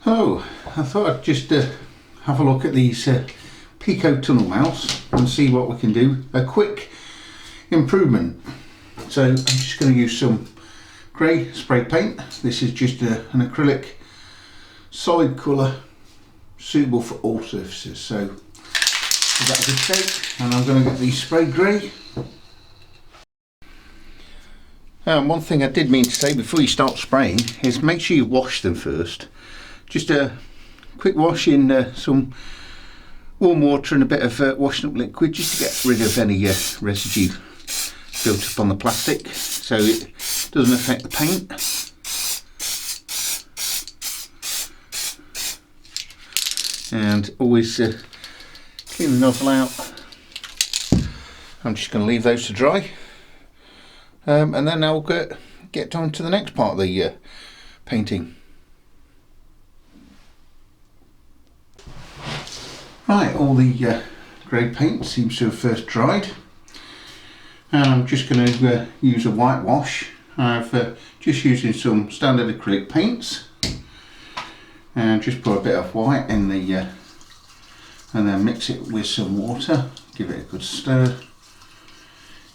Hello, I thought I'd just have a look at these Peco Tunnel mounts and see what we can do. A quick improvement. So I'm just going to use some grey spray paint. This is just an acrylic solid colour suitable for all surfaces. So give that a good shake, and I'm going to get these sprayed grey. One thing I did mean to say before you start spraying is make sure you wash them first. Just a quick wash in some warm water and a bit of washing up liquid, just to get rid of any residue built up on the plastic so it doesn't affect the paint. And always clean the nozzle out. I'm just going to leave those to dry, and then I'll get on to the next part of the painting. Right, all the grey paint seems to have first dried, and I'm just going to use a white wash. I've just using some standard acrylic paints, and just put a bit of white in the and then mix it with some water, give it a good stir.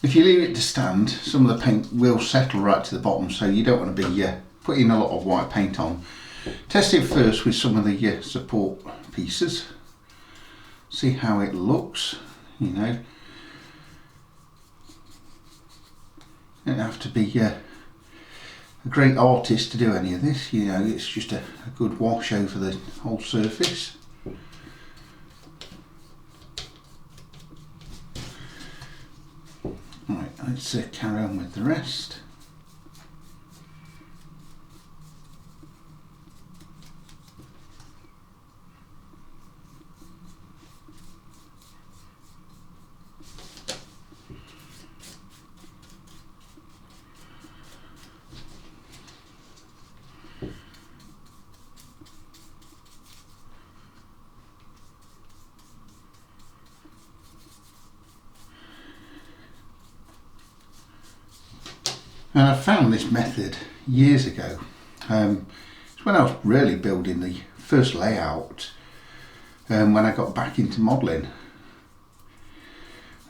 If you leave it to stand, some of the paint will settle right to the bottom, so you don't want to be putting a lot of white paint on. Test it first with some of the support pieces. See how it looks, you know. You don't have to be a great artist to do any of this, you know, it's just a good wash over the whole surface. Right, let's carry on with the rest. And I found this method years ago. It's when I was really building the first layout, when I got back into modelling.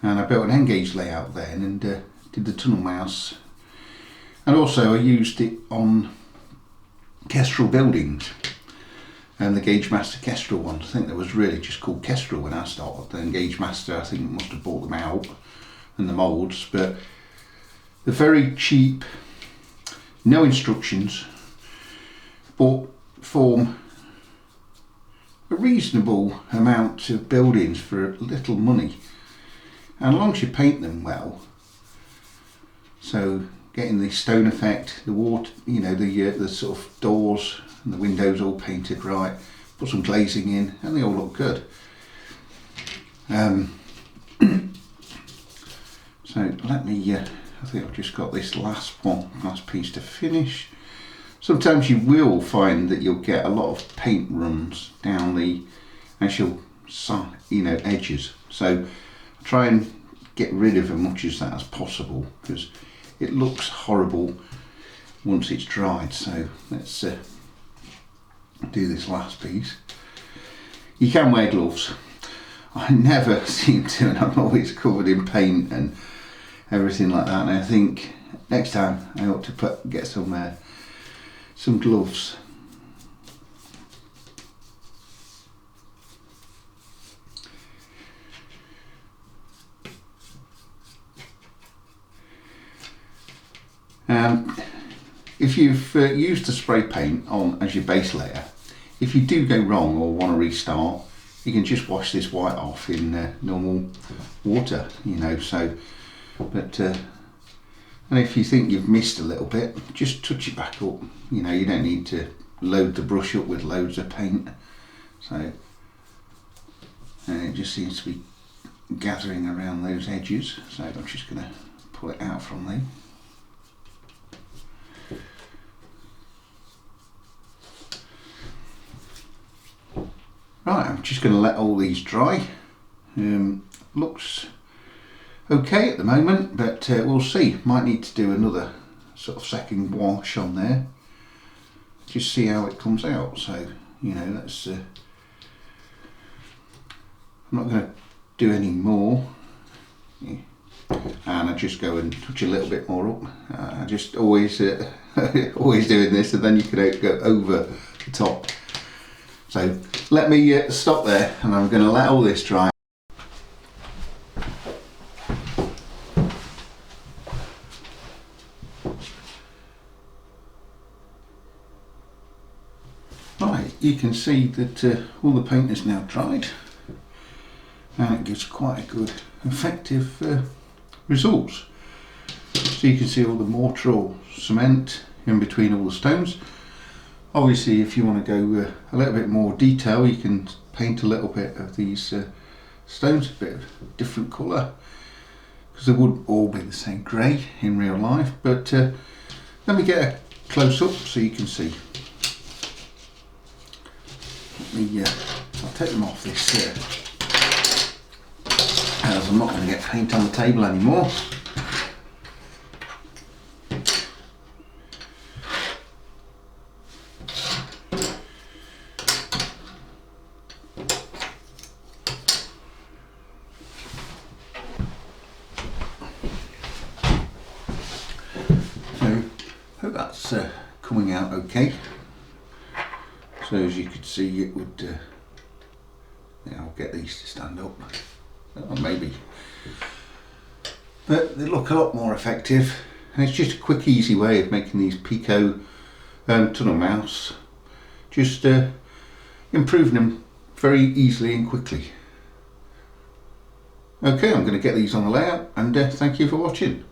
And I built an N-gauge layout then and did the tunnel mouse. And also I used it on Kestrel buildings, and the Gauge Master Kestrel ones. I think that was really just called Kestrel when I started. Then Gauge Master, I think, must have bought them out and the moulds, but they're very cheap, no instructions, but form a reasonable amount of buildings for little money, and as long as you paint them well, so getting the stone effect, the water, you know, the sort of doors and the windows all painted right, put some glazing in, and they all look good. So let me I think I've just got this last piece to finish. Sometimes you will find that you'll get a lot of paint runs down the actual side, you know, edges. So try and get rid of as much of that as possible, because it looks horrible once it's dried. So let's do this last piece. You can wear gloves. I never seem to, and I'm always covered in paint and everything like that, and I think next time I ought to get some gloves. If you've used the spray paint on as your base layer, if you do go wrong or want to restart, you can just wash this white off in normal water, you know. So but and if you think you've missed a little bit, just touch it back up, you know. You don't need to load the brush up with loads of paint. So, and it just seems to be gathering around those edges, so I'm just going to pull it out from there. Right, I'm just going to let all these dry. Looks okay at the moment, but we'll see. Might need to do another sort of second wash on there, just see how it comes out. So You know, that's I'm not going to do any more. Yeah. And I just go and touch a little bit more up. I just always always doing this, and then you can go over the top. So let me stop there, and I'm going to let all this dry. Right, you can see that all the paint is now dried, and it gives quite a good effective results. So you can see all the mortar or cement in between all the stones. Obviously, if you want to go a little bit more detail, you can paint a little bit of these stones a bit of different colour, because they wouldn't all be the same grey in real life. But let me get a close up so you can see. I'll take them off this as I'm not going to get paint on the table anymore. So hope that's coming out okay. So as you could see, it would, I'll get these to stand up, or maybe, but they look a lot more effective, and it's just a quick, easy way of making these Peco tunnel mounts, just improving them very easily and quickly. Okay, I'm going to get these on the layout, and thank you for watching.